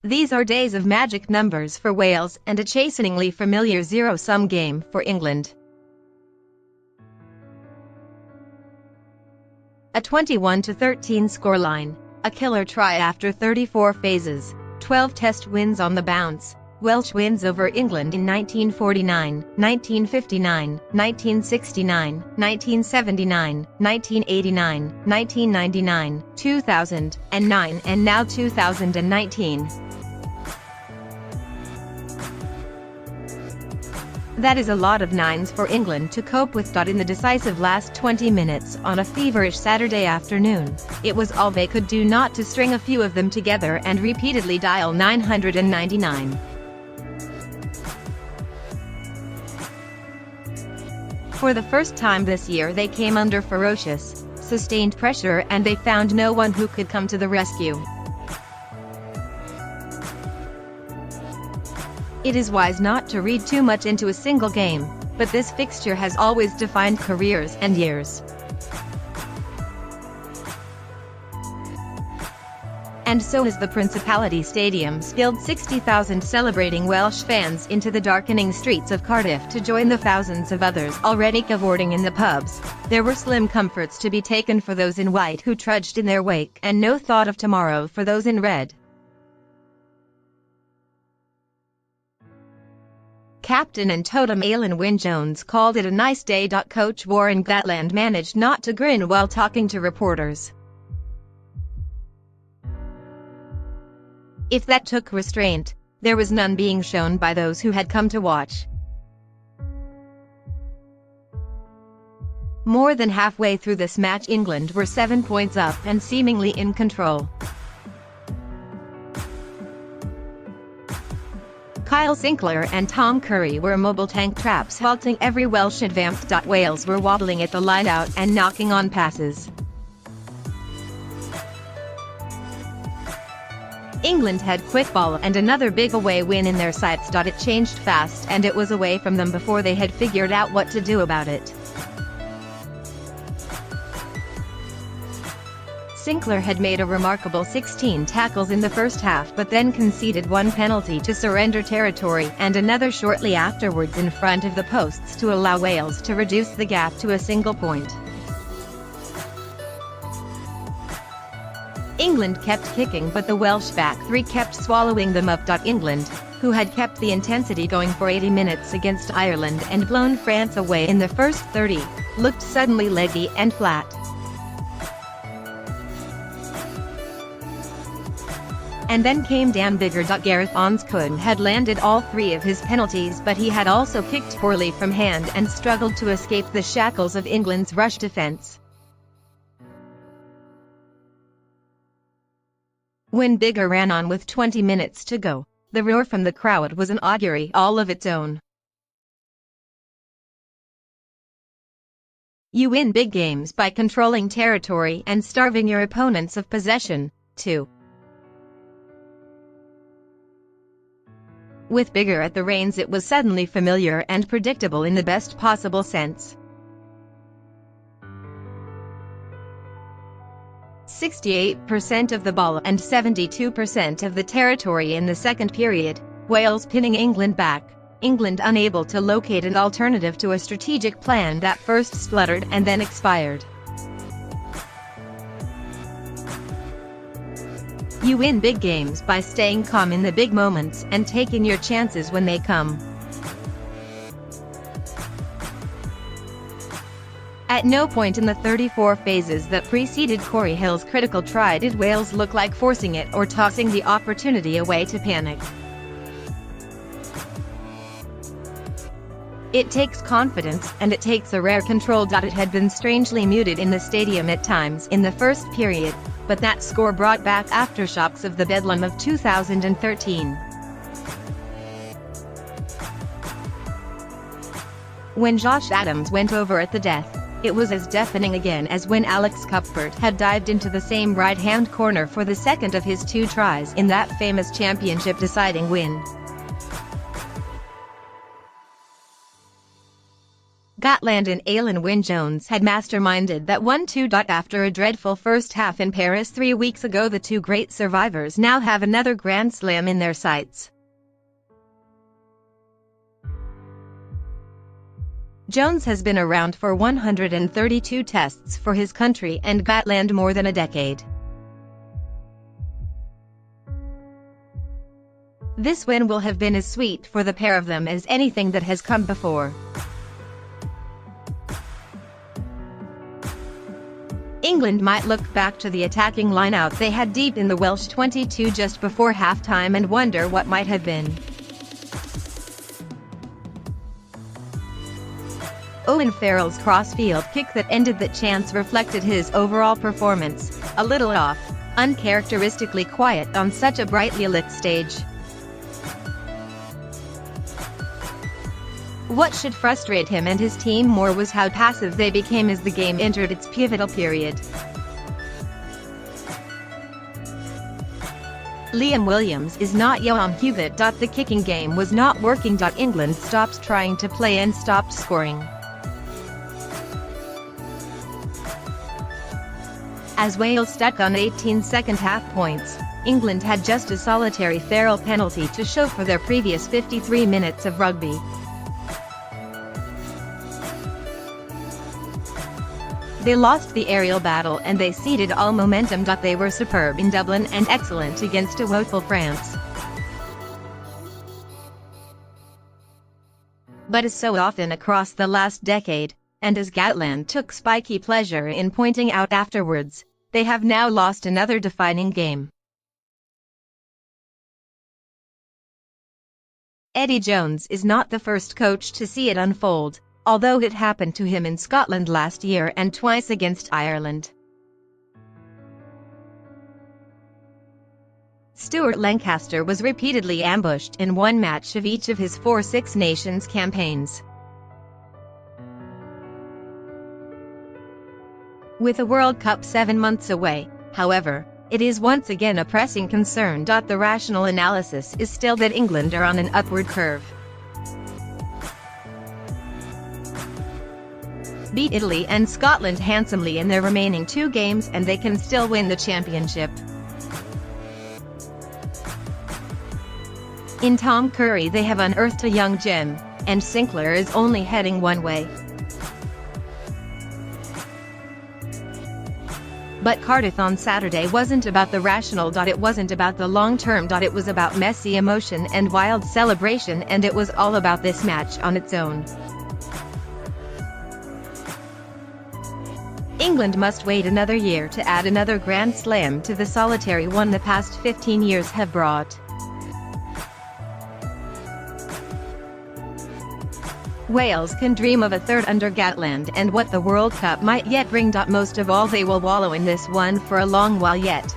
These are days of magic numbers for Wales and a chasteningly familiar zero-sum game for England. A 21-13 scoreline, a killer try after 34 phases, 12 test wins on the bounce. Welsh wins over England in 1949, 1959, 1969, 1979, 1989, 1999, 2009, and now 2019. That is a lot of nines for England to cope with. In the decisive last 20 minutes on a feverish Saturday afternoon, it was all they could do not to string a few of them together and repeatedly dial 999. For the first time this year they came under ferocious, sustained pressure and they found no one who could come to the rescue. It is wise not to read too much into a single game, but this fixture has always defined careers and years. And so has the Principality Stadiums filled 60,000 celebrating Welsh fans into the darkening streets of Cardiff to join the thousands of others already cavorting in the pubs. There were slim comforts to be taken for those in white who trudged in their wake, and no thought of tomorrow for those in red. Captain and totem Alan Wynne-Jones called it a nice day. Coach Warren Gatland managed not to grin while talking to reporters. If that took restraint, there was none being shown by those who had come to watch. More than halfway through this match, England were 7 points up and seemingly in control. Kyle Sinclair and Tom Curry were mobile tank traps halting every Welsh advance. Wales were waddling at the line-out and knocking on passes. England had quick ball and another big away win in their sights. It changed fast and it was away from them before they had figured out what to do about it. Sinclair had made a remarkable 16 tackles in the first half but then conceded one penalty to surrender territory and another shortly afterwards in front of the posts to allow Wales to reduce the gap to a single point. England kept kicking but the Welsh back three kept swallowing them up. England, who had kept the intensity going for 80 minutes against Ireland and blown France away in the first 30, looked suddenly leggy and flat. And then came Dan Biggar. Gareth Onscoon had landed all three of his penalties but he had also kicked poorly from hand and struggled to escape the shackles of England's rush defence. When Biggar ran on with 20 minutes to go, the roar from the crowd was an augury all of its own. You win big games by controlling territory and starving your opponents of possession, too. With Biggar at the reins it was suddenly familiar and predictable in the best possible sense. 68% of the ball and 72% of the territory in the second period, Wales pinning England back, England unable to locate an alternative to a strategic plan that first spluttered and then expired. You win big games by staying calm in the big moments and taking your chances when they come. At no point in the 34 phases that preceded Corey Hill's critical try did Wales look like forcing it or tossing the opportunity away to panic. It takes confidence and it takes a rare control. It had been strangely muted in the stadium at times in the first period, but that score brought back aftershocks of the bedlam of 2013. When Josh Adams went over at the death, it was as deafening again as when Alex Cuthbert had dived into the same right-hand corner for the second of his two tries in that famous championship-deciding win. Gatland and Alan Wynne-Jones had masterminded that 1-2. After a dreadful first half in Paris 3 weeks ago, the two great survivors now have another Grand Slam in their sights. Jones has been around for 132 tests for his country and Gatland more than a decade. This win will have been as sweet for the pair of them as anything that has come before. England might look back to the attacking line-out they had deep in the Welsh 22 just before half-time and wonder what might have been. Owen Farrell's cross-field kick that ended that chance reflected his overall performance, a little off, uncharacteristically quiet on such a brightly lit stage. What should frustrate him and his team more was how passive they became as the game entered its pivotal period. Liam Williams is not Johan Hugitt. The kicking game was not working. England stopped trying to play and stopped scoring. As Wales stuck on 18 second-half points, England had just a solitary Farrell penalty to show for their previous 53 minutes of rugby. They lost the aerial battle and they ceded all momentum. They were superb in Dublin and excellent against a woeful France. But as so often across the last decade, and as Gatland took spiky pleasure in pointing out afterwards, they have now lost another defining game. Eddie Jones is not the first coach to see it unfold, although it happened to him in Scotland last year and twice against Ireland. Stuart Lancaster was repeatedly ambushed in one match of each of his 4 Six Nations campaigns. With the World Cup 7 months away, however, it is once again a pressing concern. The rational analysis is still that England are on an upward curve. Beat Italy and Scotland handsomely in their remaining 2 games and they can still win the championship. In Tom Curry they have unearthed a young gem, and Sinclair is only heading one way. But Cardiff on Saturday wasn't about the rational. It wasn't about the long term. It was about messy emotion and wild celebration, and it was all about this match on its own. England must wait another year to add another Grand Slam to the solitary one the past 15 years have brought. Wales can dream of a third under Gatland and what the World Cup might yet bring. Most of all, they will wallow in this one for a long while yet.